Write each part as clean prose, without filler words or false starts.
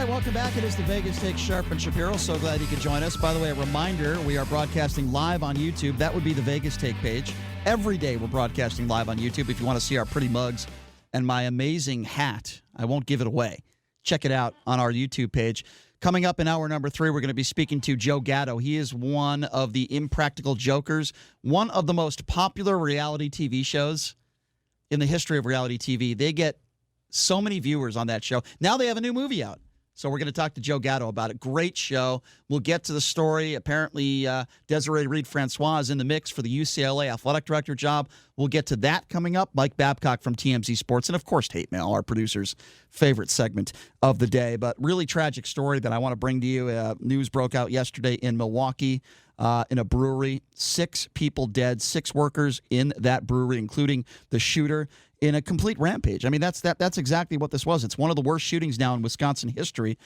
right, welcome back. It is the Vegas Take Sharp and Shapiro. So glad you could join us. By the way, a reminder, we are broadcasting live on YouTube. That would be the Vegas Take page. Every day we're broadcasting live on YouTube. If you want to see our pretty mugs and my amazing hat, I won't give it away. Check it out on our YouTube page. Coming up in hour number 3, we're going to be speaking to Joe Gatto. He is one of the Impractical Jokers, one of the most popular reality TV shows in the history of reality TV. They get so many viewers on that show. Now they have a new movie out. So we're going to talk to Joe Gatto about it. Great show. We'll get to the story. Apparently, Desiree Reed-Francois is in the mix for the UCLA athletic director job. We'll get to that coming up. Mike Babcock from TMZ Sports. And, of course, Hate Mail, our producer's favorite segment of the day. But really tragic story that I want to bring to you. News broke out yesterday in Milwaukee in a brewery. 6 people dead, 6 workers in that brewery, including the shooter, in a complete rampage. I mean, that's exactly what this was. It's one of the worst shootings now in Wisconsin history.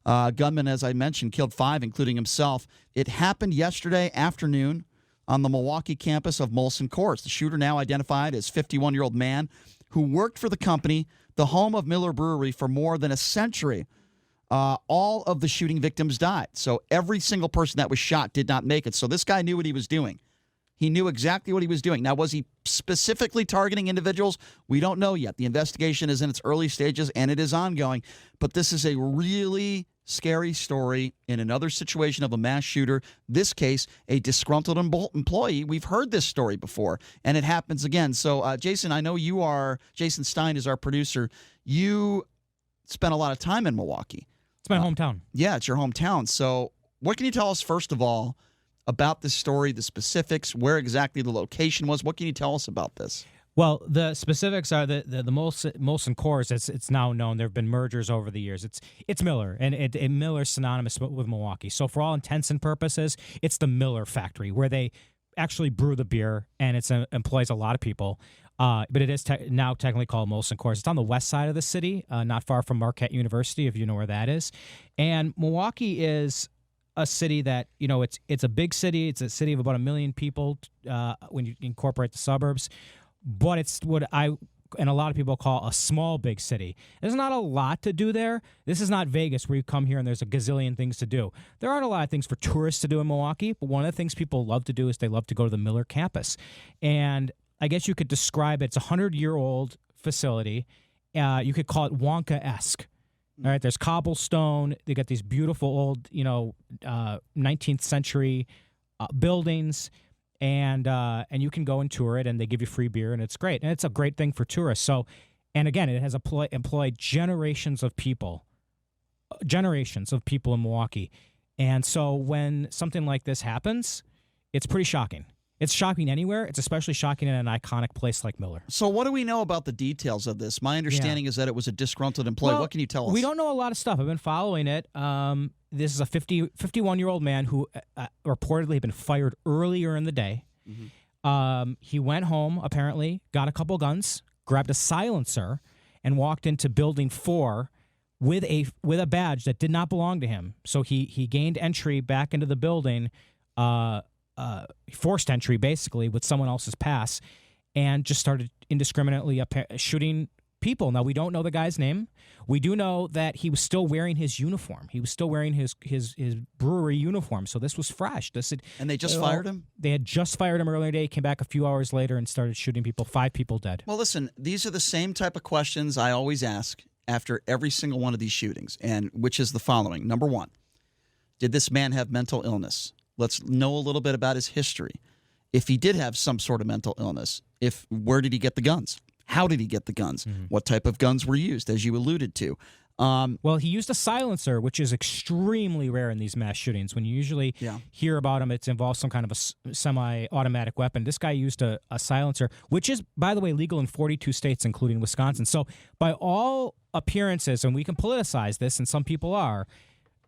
Gunman, as I mentioned, killed 5, including himself. It happened yesterday afternoon on the Milwaukee campus of Molson Coors. The shooter, now identified as 51-year-old man who worked for the company, the home of Miller Brewery, for more than a century. All of the shooting victims died. So every single person that was shot did not make it. So this guy knew what he was doing. He knew exactly what he was doing. Now, was he specifically targeting individuals? We don't know yet. The investigation is in its early stages, and it is ongoing. But this is a really scary story in another situation of a mass shooter. This case, a disgruntled employee. We've heard this story before, and it happens again. So, Jason, I know you are – Jason Stein is our producer. You spent a lot of time in Milwaukee. It's my hometown. Yeah, it's your hometown. So what can you tell us, first of all, about this story, the specifics, where exactly the location was? What can you tell us about this? Well, the specifics are the Molson Coors. It's now known. There have been mergers over the years. It's Miller, and Miller's synonymous with Milwaukee. So for all intents and purposes, it's the Miller factory where they actually brew the beer, and it employs a lot of people. But it is now technically called Molson Coors. It's on the west side of the city, not far from Marquette University, if you know where that is. And Milwaukee is a city that, it's a big city. It's a city of about 1 million people when you incorporate the suburbs. But it's what and a lot of people call a small big city. There's not a lot to do there. This is not Vegas where you come here and there's a gazillion things to do. There aren't a lot of things for tourists to do in Milwaukee, but one of the things people love to do is they love to go to the Miller campus. And I guess you could describe it's a 100-year-old facility. You could call it Wonka-esque. All right, there's cobblestone. They got these beautiful old, 19th century buildings, and you can go and tour it, and they give you free beer, and it's great, and it's a great thing for tourists. So, and again, it has employed generations of people in Milwaukee, and so when something like this happens, it's pretty shocking. It's shocking anywhere. It's especially shocking in an iconic place like Miller. So what do we know about the details of this? My understanding is that it was a disgruntled employee. Well, what can you tell us? We don't know a lot of stuff. I've been following it. This is a 51-year-old man who reportedly had been fired earlier in the day. Mm-hmm. He went home, apparently, got a couple guns, grabbed a silencer, and walked into Building 4 with a badge that did not belong to him. So he gained entry back into the building, forced entry basically with someone else's pass, and just started indiscriminately shooting people. Now, we don't know the guy's name. We do know that he was still wearing his uniform. He was still wearing his brewery uniform, so this was fresh. And they just fired him? They had just fired him earlier today, came back a few hours later and started shooting people. 5 people dead. Well, listen, these are the same type of questions I always ask after every single one of these shootings, and which is the following. Number 1, did this man have mental illness? Let's know a little bit about his history. If he did have some sort of mental illness, where did he get the guns? How did he get the guns? Mm-hmm. What type of guns were used, as you alluded to? Well, he used a silencer, which is extremely rare in these mass shootings. When you usually hear about them, it involves some kind of a semi-automatic weapon. This guy used a silencer, which is, by the way, legal in 42 states, including Wisconsin. So by all appearances, and we can politicize this, and some people are,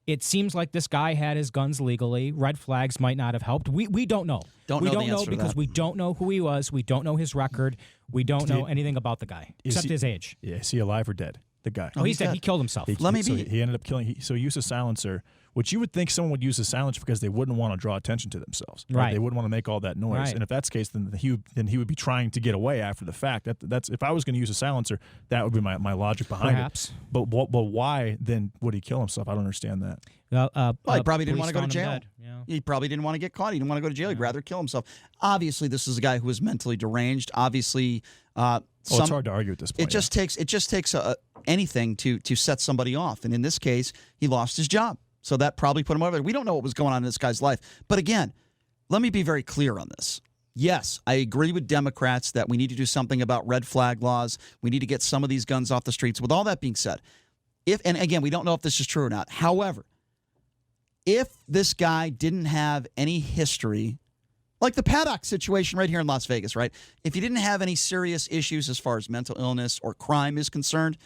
it seems like this guy had his guns legally. Red flags might not have helped. We don't know. We don't know because we don't know who he was. We don't know his record. We don't know anything about the guy except his age. Yeah, is he alive or dead? the guy. Oh, he said he killed himself. He ended up killing. So he used a silencer, which you would think someone would use a silencer because they wouldn't want to draw attention to themselves. Right? They wouldn't want to make all that noise. Right. And if that's the case, then he would be trying to get away after the fact. That's if I was going to use a silencer, that would be my logic behind it. But why then would he kill himself? I don't understand that. He probably didn't want to go to jail. Yeah. He probably didn't want to get caught. He didn't want to go to jail. He'd rather kill himself. Obviously, this is a guy who was mentally deranged. Obviously, it's hard to argue at this point. It just takes anything to set somebody off. And in this case, he lost his job. So that probably put him over there. We don't know what was going on in this guy's life. But again, let me be very clear on this. Yes, I agree with Democrats that we need to do something about red flag laws. We need to get some of these guns off the streets. With all that being said, and again, we don't know if this is true or not. However, if this guy didn't have any history, like the Paddock situation right here in Las Vegas, right? If he didn't have any serious issues as far as mental illness or crime is concerned,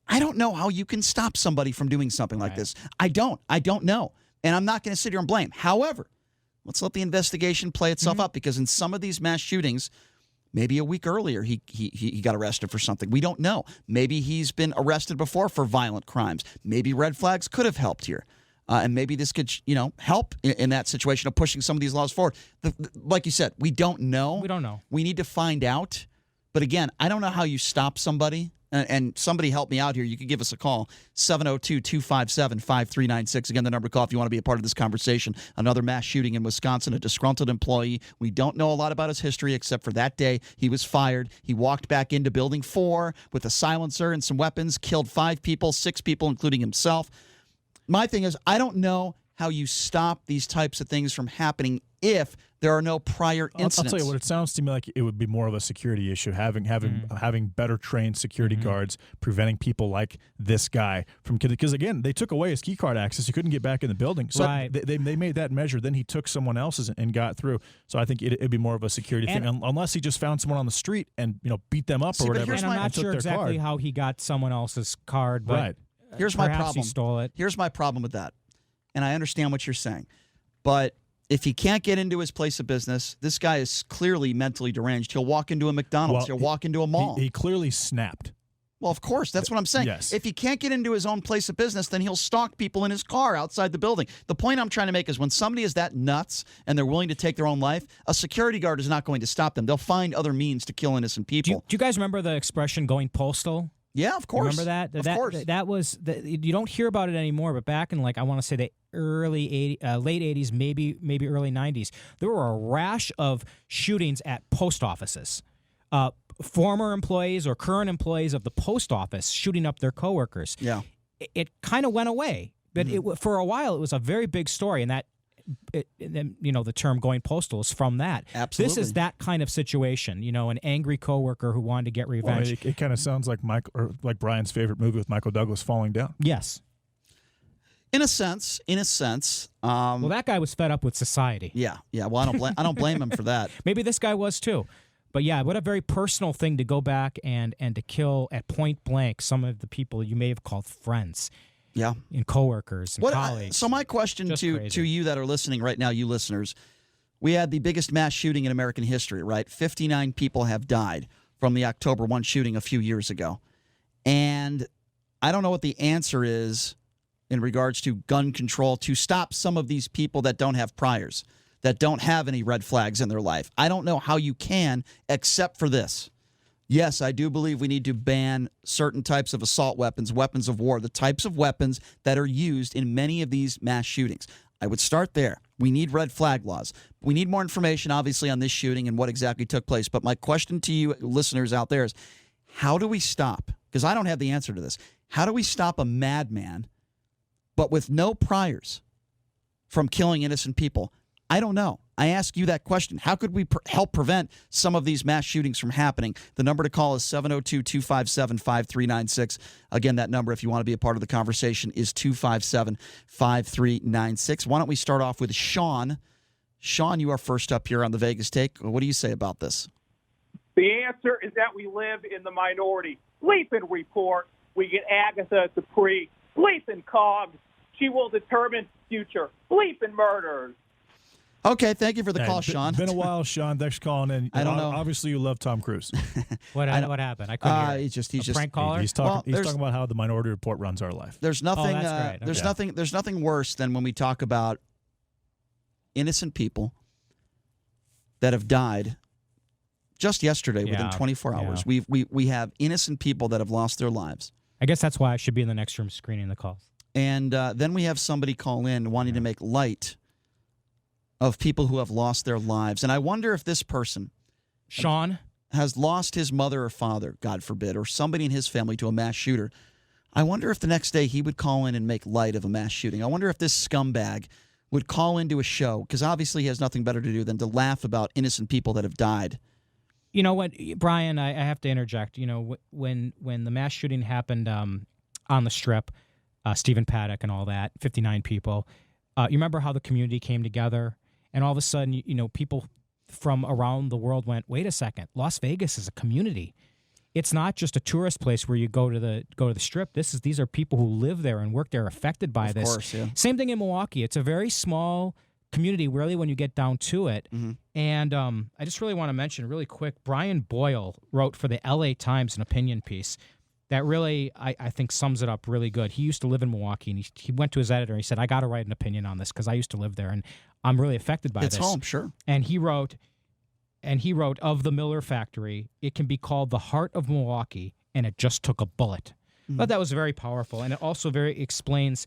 I don't know how you can stop somebody from doing something like this. I don't know. And I'm not going to sit here and blame. However, let's let the investigation play itself out, because in some of these mass shootings, maybe a week earlier he got arrested for something. We don't know. Maybe he's been arrested before for violent crimes. Maybe red flags could have helped here. And maybe this could, help in that situation of pushing some of these laws forward. Like you said, we don't know. We don't know. We need to find out. But again, I don't know how you stop somebody. And somebody help me out here. You can give us a call, 702-257-5396. Again, the number to call if you want to be a part of this conversation. Another mass shooting in Wisconsin, a disgruntled employee. We don't know a lot about his history except for that day he was fired. He walked back into Building 4 with a silencer and some weapons, killed 5 people, 6 people, including himself. My thing is, I don't know how you stop these types of things from happening if there are no prior incidents. I'll tell you what, it sounds to me like it would be more of a security issue, having better trained security guards, preventing people like this guy from, because again, they took away his key card access. He couldn't get back in the building. So they made that measure. Then he took someone else's and got through. So I think it'd be more of a security thing, unless he just found someone on the street and beat them up or whatever. And I'm not sure exactly how he got someone else's card, but here's my problem. He stole it. Here's my problem with that. And I understand what you're saying. But if he can't get into his place of business, this guy is clearly mentally deranged. He'll walk into a McDonald's. He'll walk into a mall. He clearly snapped. Well, of course. That's what I'm saying. Yes. If he can't get into his own place of business, then he'll stalk people in his car outside the building. The point I'm trying to make is when somebody is that nuts and they're willing to take their own life, a security guard is not going to stop them. They'll find other means to kill innocent people. Do you guys remember the expression going postal? Yeah, of course. Remember that? Of course. That was you don't hear about it anymore. But back in I want to say the late 80s, maybe early 90s, there were a rash of shootings at post offices. Former employees or current employees of the post office shooting up their coworkers. Yeah, it kind of went away, but for a while it was a very big story, and that. The term going postal is from that. Absolutely. This is that kind of situation, an angry coworker who wanted to get revenge. Well, it kind of sounds like like Brian's favorite movie with Michael Douglas, Falling Down. Yes. In a sense. Well, that guy was fed up with society. Yeah. Well, I don't blame him for that. Maybe this guy was too. But yeah, what a very personal thing to go back and to kill at point blank some of the people you may have called friends. Yeah. And coworkers and colleagues. So my question to you that are listening right now, you listeners, we had the biggest mass shooting in American history, right? 59 people have died from the October 1 shooting a few years ago. And I don't know what the answer is in regards to gun control to stop some of these people that don't have priors, that don't have any red flags in their life. I don't know how you can, except for this. Yes, I do believe we need to ban certain types of assault weapons, weapons of war, the types of weapons that are used in many of these mass shootings. I would start there. We need red flag laws. We need more information, obviously, on this shooting and what exactly took place. But my question to you listeners out there is, how do we stop? Because I don't have the answer to this. How do we stop a madman, but with no priors, from killing innocent people? I don't know. I ask you that question. How could we help prevent some of these mass shootings from happening? The number to call is 702-257-5396. Again, that number, if you want to be a part of the conversation, is 257-5396. Why don't we start off with Sean? Sean, you are first up here on the Vegas Take. What do you say about this? The answer is that we live in the minority. Bleep and report. We get Agatha Dupree. Bleep and Cogs. She will determine future. Bleep and murders. Okay, thank you for the Hey, call, Sean. Been a while, Sean. Thanks for calling in. I don't know. Obviously, you love Tom Cruise. What happened? I couldn't hear it. He's just prank caller. He's talking about how the Minority Report runs our life. There's nothing. that's great. There's nothing worse than when we talk about innocent people that have died just yesterday within 24 hours. Yeah. We have innocent people that have lost their lives. I guess that's why I should be in the next room screening the calls. And then we have somebody call in wanting to make light of people who have lost their lives. And I wonder if this person, Sean, has lost his mother or father, God forbid, or somebody in his family to a mass shooter. I wonder if the next day he would call in and make light of a mass shooting. I wonder if this scumbag would call into a show, because obviously he has nothing better to do than to laugh about innocent people that have died. You know what, Brian, I have to interject. You know, when the mass shooting happened on the Strip, Stephen Paddock and all that, 59 people, you remember how the community came together? And all of a sudden, you know, people from around the world went, wait a second, Las Vegas is a community. It's not just a tourist place where you go to the Strip. These are people who live there and work there affected by this. Of course, yeah. Same thing in Milwaukee. It's a very small community, really, when you get down to it. Mm-hmm. And I just really want to mention really quick, Brian Boyle wrote for the LA Times an opinion piece that really, I think, sums it up really good. He used to live in Milwaukee, and he went to his editor and he said, I got to write an opinion on this because I used to live there, and I'm really affected by this. It's home, sure. And he wrote, of the Miller factory, it can be called the heart of Milwaukee, and it just took a bullet. Mm-hmm. But that was very powerful, and it also very explains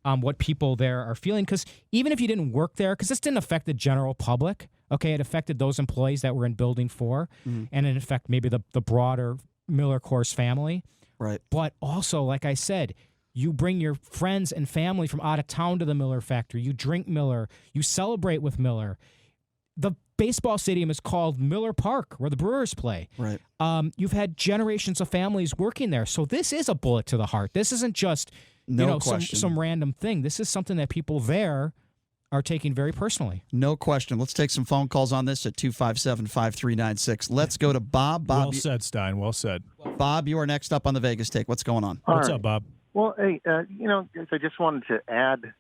what people there are feeling. Because even if you didn't work there, because this didn't affect the general public, okay, it affected those employees that were in Building 4, and it affected maybe the broader Miller Coors family. Right. But also, like I said, you bring your friends and family from out of town to the Miller factory. You drink Miller. You celebrate with Miller. The baseball stadium is called Miller Park, where the Brewers play. Right. You've had generations of families working there. So this is a bullet to the heart. This isn't just some random thing. This is something that people there are taking very personally. No question. Let's take some phone calls on this at 257-5396. Let's go to Bob. Well said, Stein. Well said. Bob, you are next up on the Vegas Take. What's going on? What's up, Bob? Well, hey, guys, I just wanted to add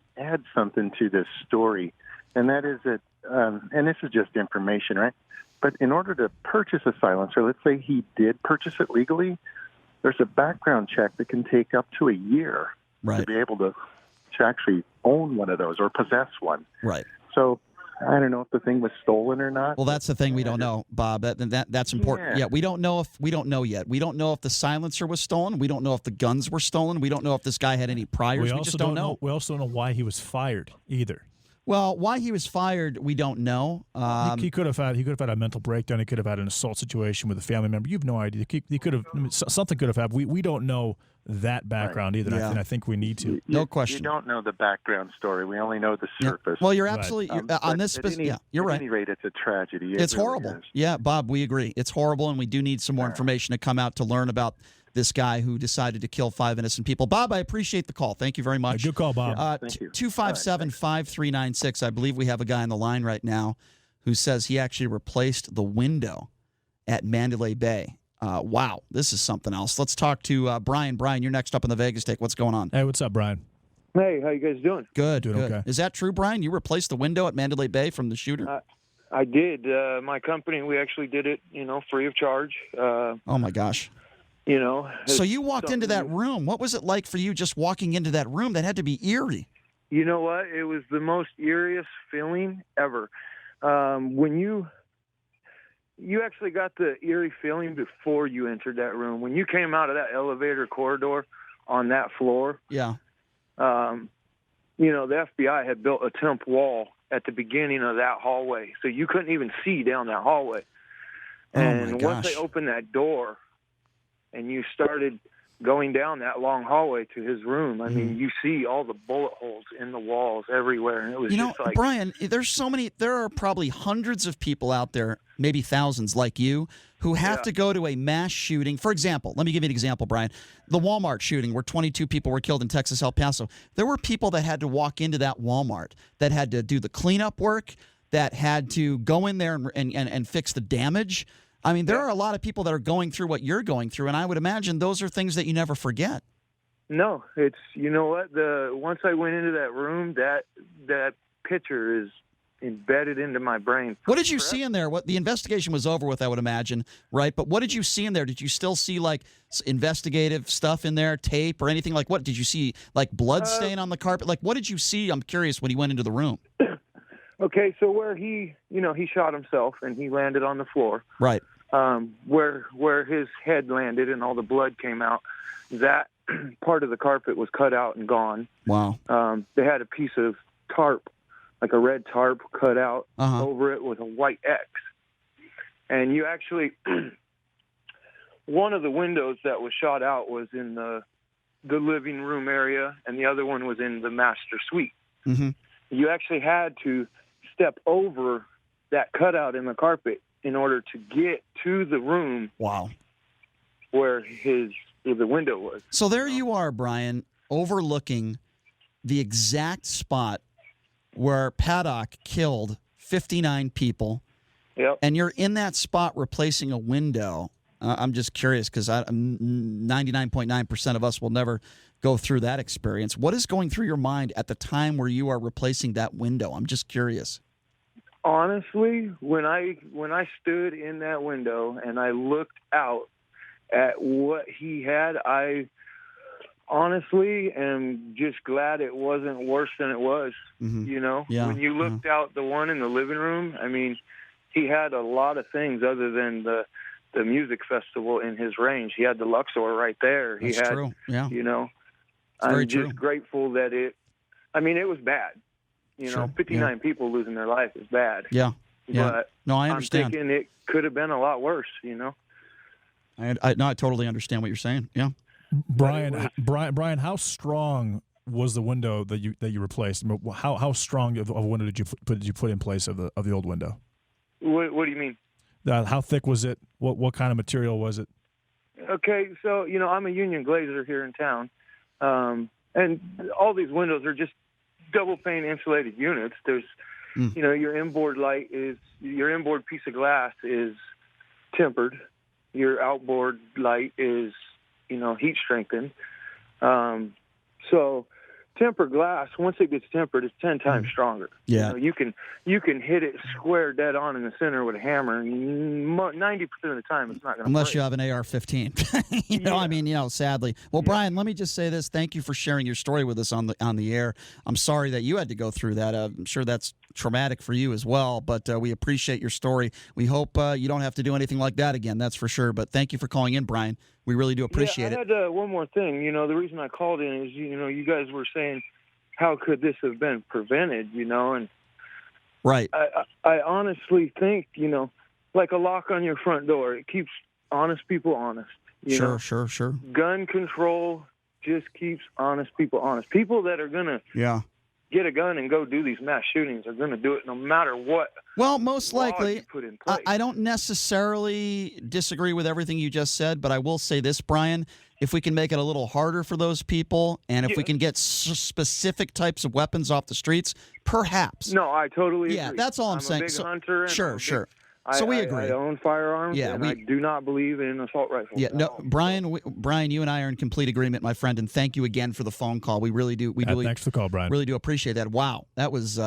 something to this story, and that is that, and this is just information, right? But in order to purchase a silencer, let's say he did purchase it legally, there's a background check that can take up to a year to be able to actually own one of those or possess one. Right. So I don't know if the thing was stolen or not. Well, that's the thing we don't know, Bob. That's important. Yeah, we don't know yet. We don't know if the silencer was stolen. We don't know if the guns were stolen. We don't know if this guy had any priors. We just don't know. We also don't know why he was fired either. Well, why he was fired, we don't know. He could have had a mental breakdown. He could have had an assault situation with a family member. You've no idea. He could have something could have happened. We don't know that background either. Yeah. And I think we need to. No question. You don't know the background story. We only know the surface. Well, you're absolutely on this. You're right. At any rate, it's a tragedy. It's horrible. Yeah, Bob, we agree. It's horrible, and we do need some more information to come out to learn about this guy who decided to kill 5 innocent people. Bob, I appreciate the call. Thank you very much. Good call, Bob. Thank you. 257-5396. I believe we have a guy on the line right now who says he actually replaced the window at Mandalay Bay. Wow, this is something else. Let's talk to Brian. Brian, you're next up on the Vegas Take. What's going on? Hey, what's up, Brian? Hey, how you guys doing? Good. Doing okay. Is that true, Brian? You replaced the window at Mandalay Bay from the shooter? I did. My company, we actually did it, free of charge. Oh, my gosh. So you walked into that room. What was it like for you just walking into that room? That had to be eerie. You know what? It was the most eeriest feeling ever. When you actually got the eerie feeling before you entered that room. When you came out of that elevator corridor on that floor, yeah. The FBI had built a temp wall at the beginning of that hallway, so you couldn't even see down that hallway. And once they opened that door and you started going down that long hallway to his room, I mean, you see all the bullet holes in the walls everywhere. And it was just like, Brian, there are probably hundreds of people out there, maybe thousands like you, who have to go to a mass shooting. For example, let me give you an example, Brian. The Walmart shooting where 22 people were killed in Texas, El Paso. There were people that had to walk into that Walmart, that had to do the cleanup work, that had to go in there and fix the damage. I mean, there are a lot of people that are going through what you're going through, and I would imagine those are things that you never forget. No, it's, you know what? Once I went into that room, that picture is embedded into my brain. What did you see in there? What the investigation was over with, I would imagine, right? But what did you see in there? Did you still see like investigative stuff in there, tape or anything? Like what did you see? Like blood stain on the carpet? Like what did you see? I'm curious when he went into the room. Okay, so where he shot himself and he landed on the floor. Right. Where his head landed and all the blood came out, that part of the carpet was cut out and gone. Wow. They had a piece of tarp, like a red tarp, cut out over it with a white X. And you actually, one of the windows that was shot out was in the living room area, and the other one was in the master suite. Mm-hmm. You actually had to step over that cutout in the carpet in order to get to the room. Wow. Where the window was. So there you are, Brian, overlooking the exact spot where Paddock killed 59 people. Yep. And you're in that spot replacing a window. I'm just curious because 99.9% of us will never go through that experience. What is going through your mind at the time where you are replacing that window? I'm just curious. Honestly, when I stood in that window and I looked out at what he had, I honestly am just glad it wasn't worse than it was. Mm-hmm. You know, yeah. When you looked out the one in the living room, I mean, he had a lot of things other than the music festival in his range. He had the Luxor right there. That's he had, true. Yeah. You know, it's very I'm just true. grateful that it was bad. You know, 59 people losing their life is bad. Yeah. Yeah. But no, I understand. I'm thinking it could have been a lot worse, you know. I totally understand what you're saying. Yeah. Brian, how strong was the window that you replaced? How strong of a window did you put in place of the old window? What do you mean? How thick was it? What kind of material was it? Okay, so I'm a union glazer here in town, and all these windows are just double pane insulated units. There's, your inboard piece of glass is tempered. Your outboard light is, heat strengthened. So tempered glass, once it gets tempered, it's 10 times stronger. Yeah. You can hit it square dead on in the center with a hammer, and 90% of the time it's not going to unless break. you have an AR-15. Sadly. Well, Brian, let me just say this. Thank you for sharing your story with us on the air. I'm sorry that you had to go through that. I'm sure that's traumatic for you as well, but we appreciate your story. We hope you don't have to do anything like that again, that's for sure. But thank you for calling in, Brian. We really do appreciate it. I had one more thing. The reason I called in is, you guys were saying, how could this have been prevented, and right. I honestly think, like a lock on your front door, it keeps honest people honest. Sure. Gun control just keeps honest people honest. People that are going to get a gun and go do these mass shootings are going to do it no matter what. Well, most likely, put in place. I don't necessarily disagree with everything you just said, but I will say this, Brian. If we can make it a little harder for those people, and if we can get specific types of weapons off the streets, perhaps. No, I totally agree. Yeah, that's all I'm saying. I'm a big hunter. Sure. So we agree. I own firearms, and I do not believe in assault rifles. Yeah, no, Brian, you and I are in complete agreement, my friend, and thank you again for the phone call. We really do. Thanks for the call, Brian. Really do appreciate that. Wow, that was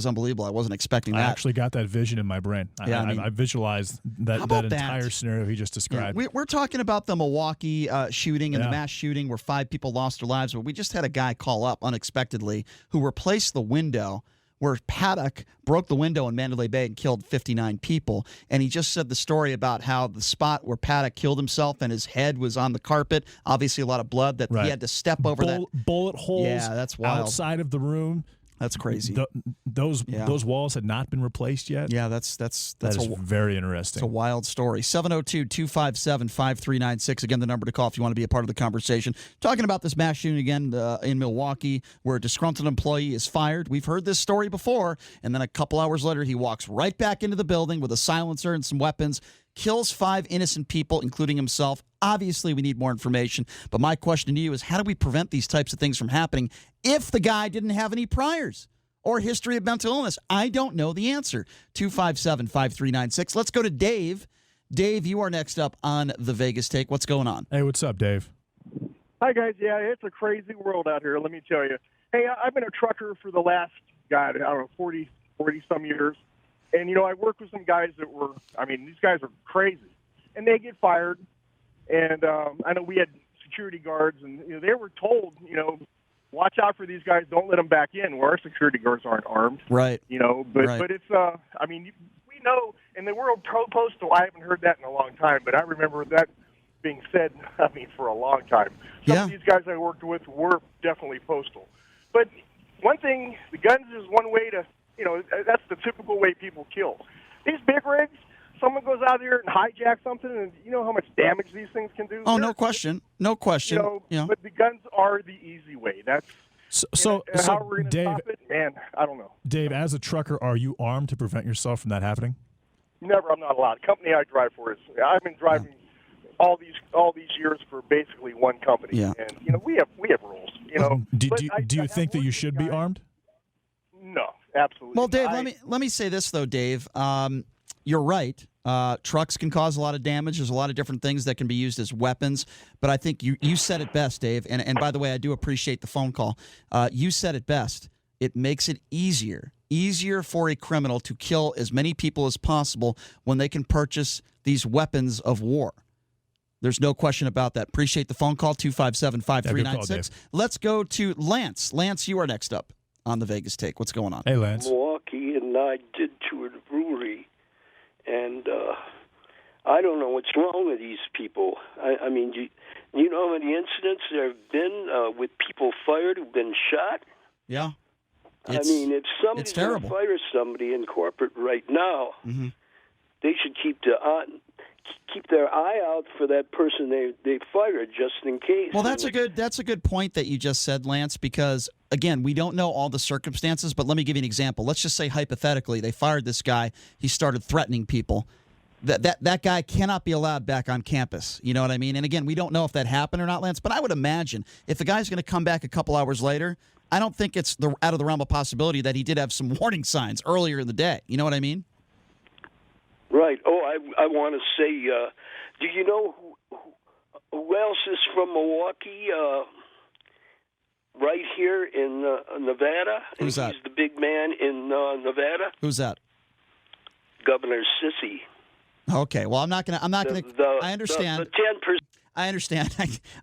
unbelievable. I wasn't expecting that. I actually got that vision in my brain. I visualized that entire scenario he just described. Yeah, we're talking about the Milwaukee shooting and the mass shooting where 5 people lost their lives, but we just had a guy call up unexpectedly who replaced the window where Paddock broke the window in Mandalay Bay and killed 59 people. And he just said the story about how the spot where Paddock killed himself and his head was on the carpet, obviously a lot of blood, that he had to step over that. Bullet holes that's wild. Outside of the room. That's crazy. Those walls had not been replaced yet. Yeah, that's very interesting. It's a wild story. 702-257-5396. Again, the number to call if you want to be a part of the conversation. Talking about this mass shooting again in Milwaukee where a disgruntled employee is fired. We've heard this story before, and then a couple hours later he walks right back into the building with a silencer and some weapons, kills 5 innocent people, including himself. Obviously, we need more information. But my question to you is, how do we prevent these types of things from happening if the guy didn't have any priors or history of mental illness? I don't know the answer. 257-5396. Let's go to Dave. Dave, you are next up on the Vegas Take. What's going on? Hey, what's up, Dave? Hi, guys. Yeah, it's a crazy world out here, let me tell you. Hey, I've been a trucker for the last, 40 40-some years. And, I worked with some guys that were, these guys are crazy. And they get fired. And I know we had security guards, and they were told, watch out for these guys. Don't let them back in. Where our security guards aren't armed, right? But it's we know in the world postal. I haven't heard that in a long time, but I remember that being said. For a long time. Some of these guys I worked with were definitely postal. But one thing, the guns is one way to, that's the typical way people kill. These big rigs. Someone goes out there and hijacks something, and you know how much damage these things can do? Oh, no question. No question. But the guns are the easy way. That's so how we're going to Dave, stop it, man, I don't know. Dave, as a trucker, are you armed to prevent yourself from that happening? Never. I'm not allowed. The company I drive for is. I've been driving all these years for basically one company, and we have rules. Do you think that you should be armed? No, absolutely. Well, Dave, let me say this though, Dave. You're right. Trucks can cause a lot of damage. There's a lot of different things that can be used as weapons. But I think you said it best, Dave. And by the way, I do appreciate the phone call. You said it best. It makes it easier for a criminal to kill as many people as possible when they can purchase these weapons of war. There's no question about that. Appreciate the phone call, 257-5396. Let's go to Lance. Lance, you are next up on the Vegas Take. What's going on? Hey, Lance. Milwaukee, and I did tour the brewery. And I don't know what's wrong with these people. I mean, you know how many incidents there have been with people fired who've been shot? Yeah. If somebody's going to fire somebody in corporate right now, they should keep their eye out for that person they fired just in case. Well, that's a good point that you just said, Lance, because again, we don't know all the circumstances, but let me give you an example. Let's just say hypothetically they fired this guy, he started threatening people. That guy cannot be allowed back on campus. You know what I mean? And again, we don't know if that happened or not, Lance, but I would imagine if the guy's going to come back a couple hours later, I don't think it's out of the realm of possibility that he did have some warning signs earlier in the day. You know what I mean? Right. Oh, I want to say, do you know who else is from Milwaukee? Right here in Nevada. Who's that? He's the big man in Nevada. Who's that? Governor Sissy. Okay. Well, I'm not gonna. I understand. The 10%. I understand.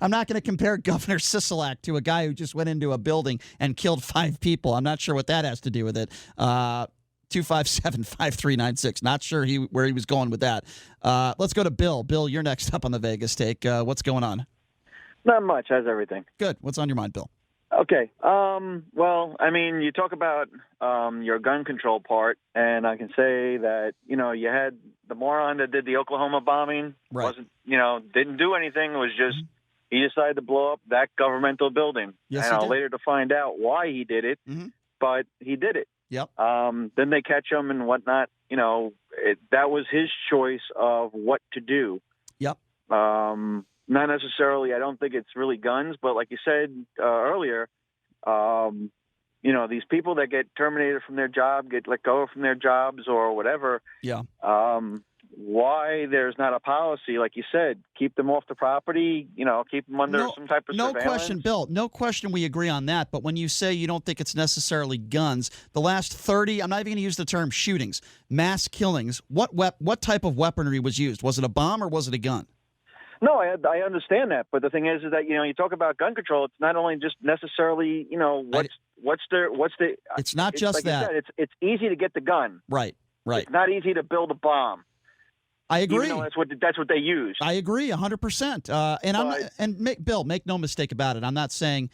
I'm not going to compare Governor Sisolak to a guy who just went into a building and killed 5 people. I'm not sure what that has to do with it. 257-5396. Not sure where he was going with that. Let's go to Bill. Bill, you're next up on the Vegas Take. What's going on? Not much. How's everything? Good. What's on your mind, Bill? Okay. Well, you talk about your gun control part, and I can say that, you had the moron that did the Oklahoma bombing. Right. Didn't do anything. It was just he decided to blow up that governmental building. Yes, and he did. later to find out why he did it, but he did it. Yep. Then they catch him and whatnot. That was his choice of what to do. Yep. Not necessarily, I don't think it's really guns, but like you said earlier, these people that get terminated from their job, get let go from their jobs or whatever. Yeah. Why there's not a policy, like you said, keep them off the property, keep them under some type of surveillance. No question, Bill. No question we agree on that. But when you say you don't think it's necessarily guns, the last 30, I'm not even going to use the term shootings, mass killings, what type of weaponry was used? Was it a bomb or was it a gun? No, I understand that, but the thing is that you talk about gun control. It's not only just necessarily what's the. It's not just like that. You said, it's easy to get the gun. Right. It's not easy to build a bomb. I agree. Even though that's what they use. I agree 100%. Bill, make no mistake about it. I'm not saying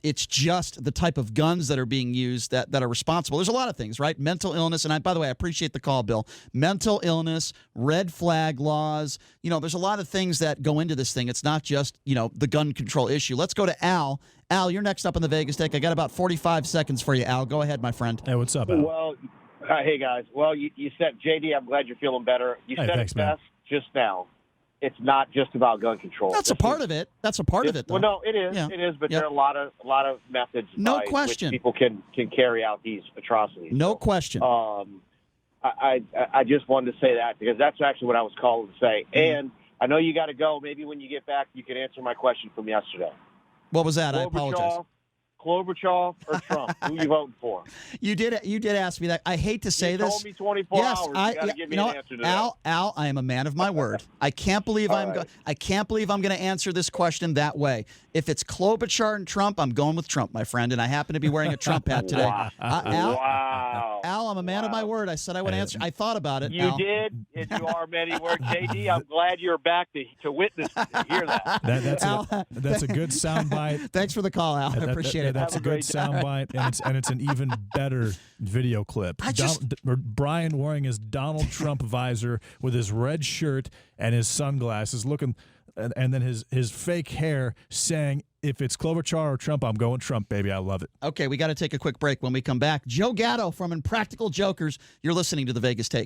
it's just the type of guns that are being used that are responsible. There's a lot of things, right? Mental illness, and by the way, I appreciate the call, Bill. Mental illness, red flag laws. There's a lot of things that go into this thing. It's not just the gun control issue. Let's go to Al. Al, you're next up on the Vegas Take. I got about 45 seconds for you, Al. Go ahead, my friend. Hey, what's up, Al? Well. Hey, guys. Well, you said, JD, I'm glad you're feeling better. You said it best just now. It's not just about gun control. That's a part of it. That's a part of it, though. Well, no, it is. Yeah. It is, but there are a lot of methods no by question. which people can carry out these atrocities. No question. I just wanted to say that because that's actually what I was called to say. And I know you got to go. Maybe when you get back, you can answer my question from yesterday. What was that? I apologize. Klobuchar or Trump? Who you voting for? You did ask me that. I hate to say you this. told me 24 hours. You got to give me an answer to that. Al, I am a man of my word. I can't believe I'm going to answer this question that way. If it's Klobuchar and Trump, I'm going with Trump, my friend, and I happen to be wearing a Trump hat today. Al, I'm a man of my word. I said I would answer. I thought about it. You did, and you are a man of your word. JD, I'm glad you're back to witness, to hear that. That's a good soundbite. Thanks for the call, Al. I appreciate it. That's a good soundbite, and it's an even better video clip. Brian wearing his Donald Trump visor with his red shirt and his sunglasses, looking, and then his fake hair, saying, "If it's Klobuchar or Trump, I'm going Trump, baby. I love it." Okay, we got to take a quick break. When we come back, Joe Gatto from Impractical Jokers. You're listening to the Vegas Take.